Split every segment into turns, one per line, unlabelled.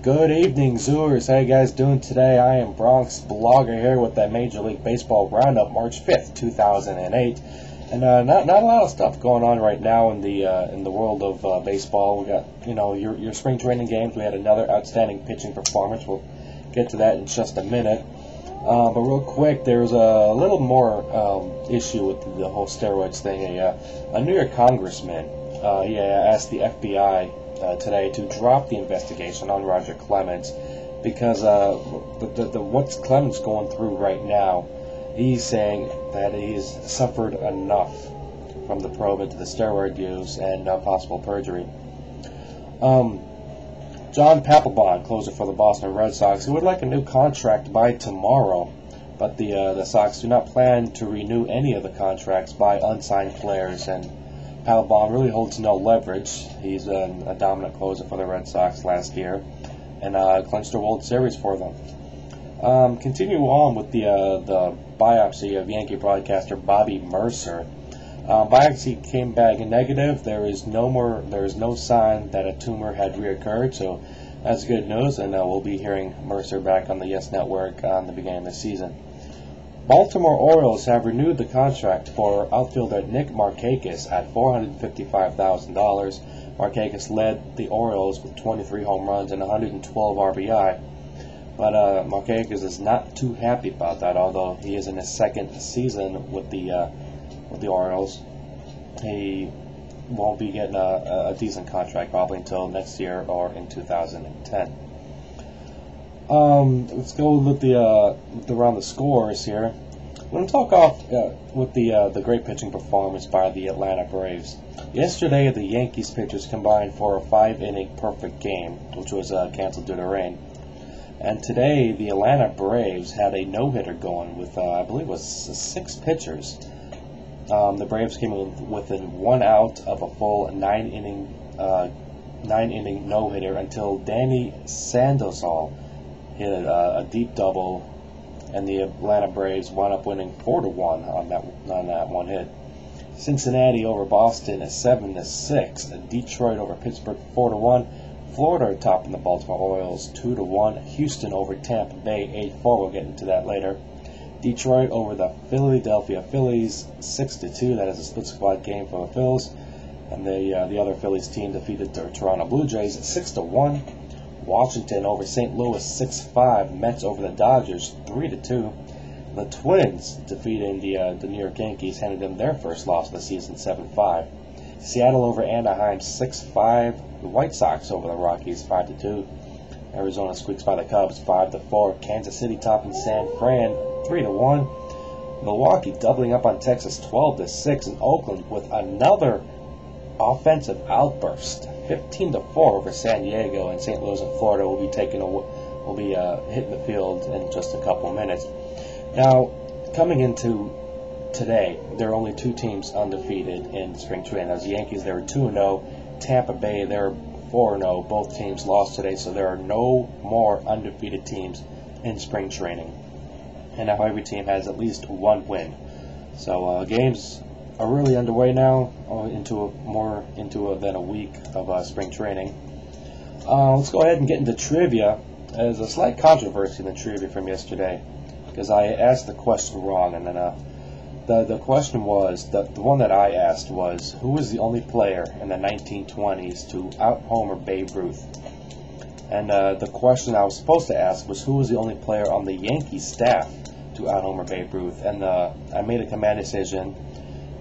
Good evening, Zoomers. How you guys doing today? I am Bronx Blogger here with that Major League Baseball Round Up, March 5th, 2008. And not a lot of stuff going on right now in the world of baseball. We got your spring training games. We had another outstanding pitching performance. We'll get to that in just a minute. But real quick, there's a little more issue with the whole steroids thing. A New York congressman he asked the FBI today to drop the investigation on Roger Clemens because what Clemens going through right now, he's saying that he's suffered enough from the probe into the steroid use and possible perjury. John Papelbon, closer for the Boston Red Sox, who would like a new contract by tomorrow, but the Sox do not plan to renew any of the contracts by unsigned players, and Papelbon really holds no leverage. He's a dominant closer for the Red Sox last year and clinched a World Series for them. Continue on with the biopsy of Yankee broadcaster Bobby Mercer. Biopsy came back negative. There is no sign that a tumor had reoccurred, so that's good news, and we'll be hearing Mercer back on the Yes Network on the beginning of the season. Baltimore Orioles have renewed the contract for outfielder Nick Markakis at $455,000. Markakis led the Orioles with 23 home runs and 112 RBI. But Markakis is not too happy about that, although he is in his second season with the Orioles. He won't be getting a decent contract probably until next year or in 2010. Let's go with around the scores here. I'm going to talk off with the great pitching performance by the Atlanta Braves. Yesterday, the Yankees pitchers combined for a 5-inning perfect game, which was canceled due to rain. And today, the Atlanta Braves had a no-hitter going with, I believe it was 6 pitchers. The Braves came within 1 out of a full 9-inning no-hitter until Danny Sandoval hit a deep double, and the Atlanta Braves wound up winning 4-1 on that one hit. Cincinnati over Boston is 7-6. Detroit over Pittsburgh 4-1. Florida topping the Baltimore Orioles 2-1. Houston over Tampa Bay 8-4. We'll get into that later. Detroit over the Philadelphia Phillies 6-2. That is a split squad game for the Phils. And the other Phillies team defeated the Toronto Blue Jays 6-1. Washington over St. Louis 6-5. Mets over the Dodgers 3-2. The Twins defeating the New York Yankees, handed them their first loss of the season 7-5. Seattle over Anaheim 6-5. The White Sox over the Rockies 5-2. Arizona squeaks by the Cubs 5-4. Kansas City topping San Fran 3-1. Milwaukee doubling up on Texas 12-6. And Oakland with another offensive outburst 15-4 over San Diego. And St. Louis and Florida will be hitting the field in just a couple minutes. Now, coming into today, there are only 2 teams undefeated in spring training. As the Yankees, they were 2-0. Tampa Bay, they're 4-0. Both teams lost today, so there are no more undefeated teams in spring training. And now every team has at least 1 win. So games are really underway now, than a week of spring training. Let's go ahead and get into trivia. There's a slight controversy in the trivia from yesterday because I asked the question wrong, and then the question was, the one that I asked was, who was the only player in the 1920s to out-homer Babe Ruth? And the question I was supposed to ask was, who was the only player on the Yankees staff to out-homer Babe Ruth? And I made a command decision,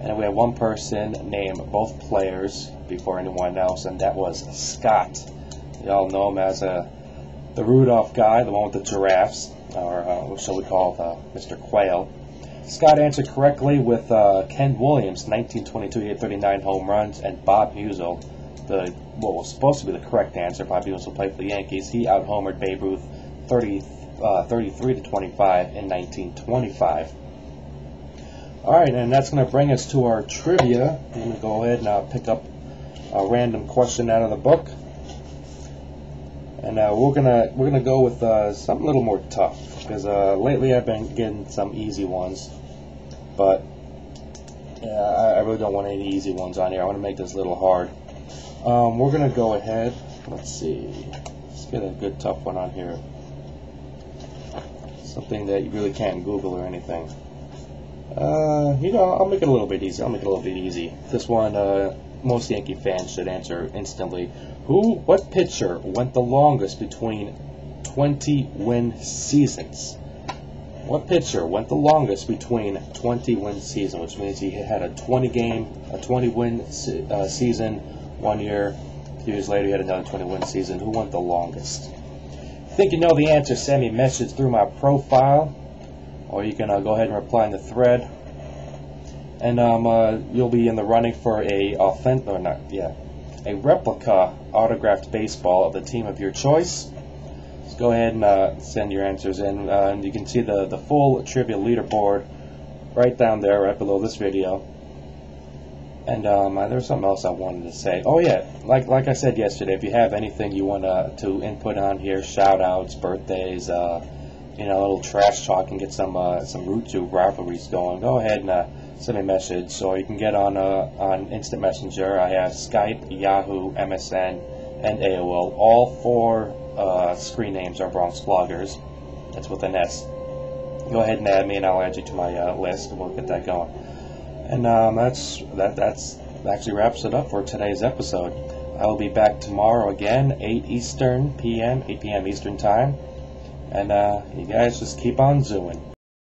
and we had one person name both players before anyone else, and that was Scott. You all know him as the Rudolph guy, the one with the giraffes, or what shall we call Mr. Quail. Scott answered correctly with Ken Williams, 1922. He had 39 home runs, and Bob Musial, what was supposed to be the correct answer. Bob Musial played for the Yankees. He out-homered Babe Ruth 33-25 in 1925. All right, and that's going to bring us to our trivia. I'm going to go ahead and pick up a random question out of the book. And we're gonna go with something a little more tough, because lately I've been getting some easy ones, but I really don't want any easy ones on here. I want to make this a little hard. We're gonna go ahead. Let's see. get a good tough one on here. Something that you really can't Google or anything. I'll make it a little bit easy. This one, most Yankee fans should answer instantly. What pitcher went the longest between 20 win seasons? What pitcher went the longest between 20 win season, which means he had a 20 win season 1 year. 2 years later, he had another 20 win season. Who went the longest? Think you know the answer? Send me a message through my profile, or you can go ahead and reply in the thread. And you'll be in the running for a replica autographed baseball of the team of your choice. Just go ahead and send your answers in, and you can see the full trivia leaderboard right down there, right below this video. And there's something else I wanted to say. Oh yeah, like I said yesterday, if you have anything you want to input on here, shout outs, birthdays, a little trash talk, and get some YouTube rivalries going, go ahead and send me a message. Or you can get on Instant Messenger. I have Skype, Yahoo, MSN, and AOL. All 4 screen names are Bronx Vloggers. That's with an S. Go ahead and add me, and I'll add you to my list, and we'll get that going. And that's actually wraps it up for today's episode. I will be back tomorrow again, 8 p.m. Eastern time. And you guys just keep on zooming.